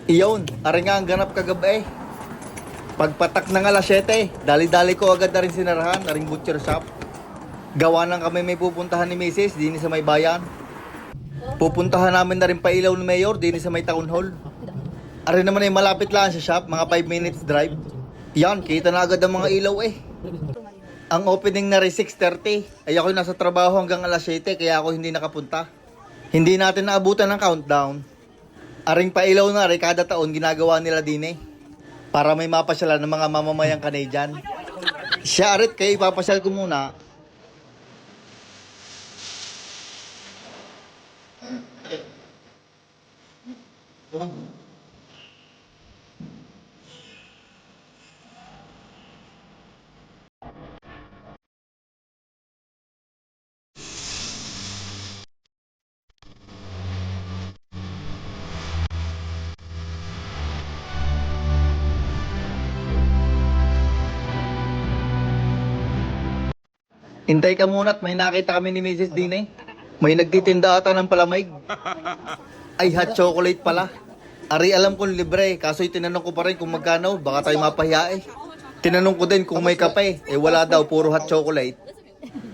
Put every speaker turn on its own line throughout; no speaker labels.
Iyon, ari nga ang ganap kagabi. Pagpatak ng alas 7, dali-dali ko agad na rin sinarahan, aring butcher shop. Gawa ng kami may pupuntahan ni Mrs. Dini sa may bayan. Pupuntahan namin na rin pa ilaw ni Mayor Dini sa may town hall. Ari naman ay malapit lang sa shop, mga 5 minutes drive. Yan, kita na agad ang mga ilaw eh. Ang opening na rin 6:30. Ay ako nasa trabaho hanggang alas 7 kaya ako hindi nakapunta. Hindi natin naabutan ng countdown. Aring pailaw na rin kada taon ginagawa nila din eh. Para may mapasyalan ng mga mamamayang Canadian. Siya arit kayo ipapasyal ko muna. Hintay ka muna at may nakita kami ni Mrs. Dine. May nagtitinda ata ng palamig. Ay, hot chocolate pala. Ari, alam kong libre, kaso tinanong ko pa rin kung magkano, baka tayo mapahiya eh. Tinanong ko din kung may kape, eh wala daw, puro hot chocolate.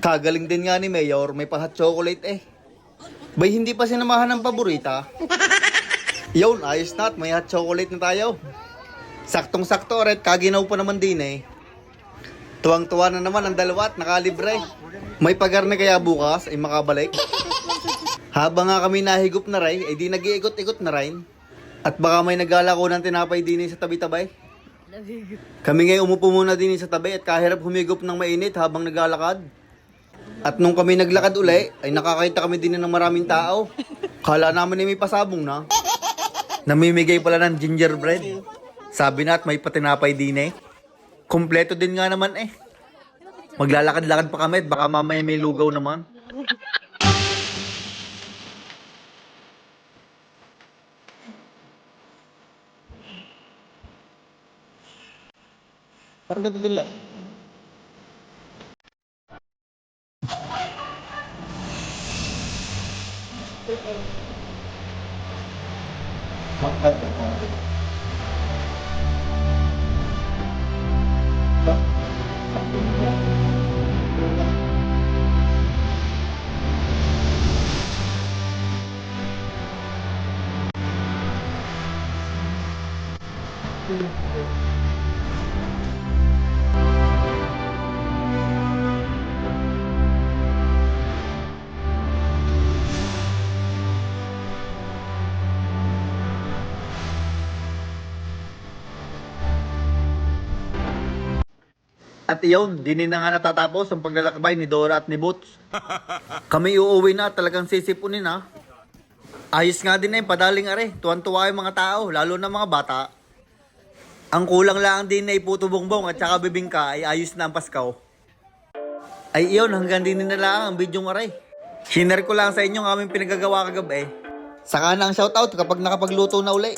Kagaling din nga ni Mayor, may pa hot chocolate eh. Bay, hindi pa sinamahan ng paborita. Yun, ayos na at may hot chocolate na tayo. Saktong-sakto, Red, kaginaw pa naman din eh. Tuwang-tuwa na naman ang dalawa at nakalibre. May pagar na kaya bukas ay makabalik. Habang nga kami nahigop na rin, ay di nag-iikot-ikot na rin. At baka may naglalako ng tinapay din sa tabi-tabay. Kami ngayon umupo muna din sa tabi at kahirap humigop ng mainit habang naglalakad. At nung kami naglakad uli, ay nakakita kami din ng maraming tao. Kala namin ay may pasabong na. Namimigay pala ng gingerbread. Sabi na at may patinapay din eh. Kompleto din nga naman eh. Maglalakad-lakad pa kami at baka mamaya may lugaw naman. Parang ganito nila. At iyon, di na nga natatapos ang paglalakbay ni Dora at ni Boots. Kami uuwi na at talagang sisipunin ha. Ayos nga din na yung padaling are. Tuwan-tuwa yung mga tao, lalo na mga bata. Ang kulang lang din na iputo bongbong at saka bibingka ay ayos na ang Paskaw. Ay iyon, hanggang din na lang ang video ng are. Shiner ko lang sa inyo ang aming pinagagawa kagabi. Saka na ang shoutout kapag nakapagluto na uli.